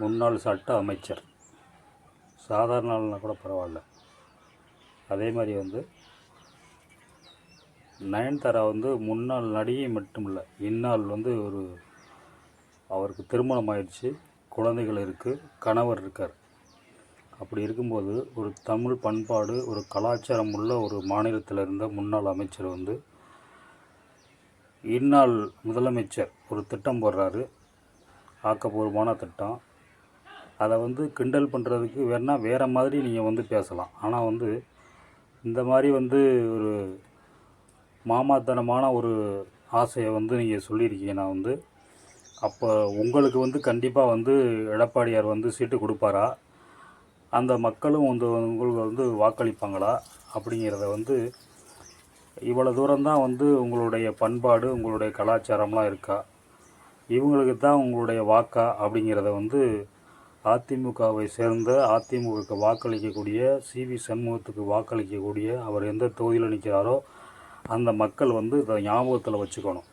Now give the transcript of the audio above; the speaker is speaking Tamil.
முன்னாள் சட்ட அமைச்சர், சாதாரண ஆளுனா கூட பரவாயில்ல. அதே மாதிரி வந்து நயன்தாரா வந்து முன்னாள் நடிகை மட்டும் இல்லை, இந்நாள் வந்து அவருக்கு திருமணம் ஆயிடுச்சு, குழந்தைகள் இருக்குது, கணவர் இருக்கார். அப்படி இருக்கும்போது ஒரு தமிழ் பண்பாடு, ஒரு கலாச்சாரம் உள்ள ஒரு மாநிலத்தில் இருந்த முன்னாள் அமைச்சர் வந்து இந்நாள் முதலமைச்சர் ஒரு திட்டம் போடுறாரு, ஆக்கப்பூர்வமான திட்டம். அதை வந்து கிண்டல் பண்ணுறதுக்கு வேறு மாதிரி நீங்கள் வந்து பேசலாம். ஆனால் வந்து இந்த மாதிரி வந்து ஒரு மாமாத்தனமான ஒரு ஆசையை வந்து நீங்கள் சொல்லியிருக்கீங்கன்னா வந்து அப்போ உங்களுக்கு வந்து கண்டிப்பாக வந்து எடப்பாடியார் வந்து சீட்டு கொடுப்பாரா, அந்த மக்களும் வந்து உங்களுக்கு வந்து வாக்களிப்பாங்களா அப்படிங்கிறத வந்து இவ்வளோ தூரம்தான் வந்து உங்களுடைய பண்பாடு, உங்களுடைய கலாச்சாரம்லாம் இருக்கா, இவங்களுக்கு தான் உங்களுடைய வாக்கா அப்படிங்கிறத வந்து அதிமுகவை சேர்ந்த அதிமுகவுக்கு வாக்களிக்கக்கூடிய சிவி சண்முகத்துக்கு வாக்களிக்கக்கூடிய அவர் எந்த தொகுதியில் நிற்கிறாரோ அந்த மக்கள் வந்து இதை ஞாபகத்தில் வச்சுக்கணும்.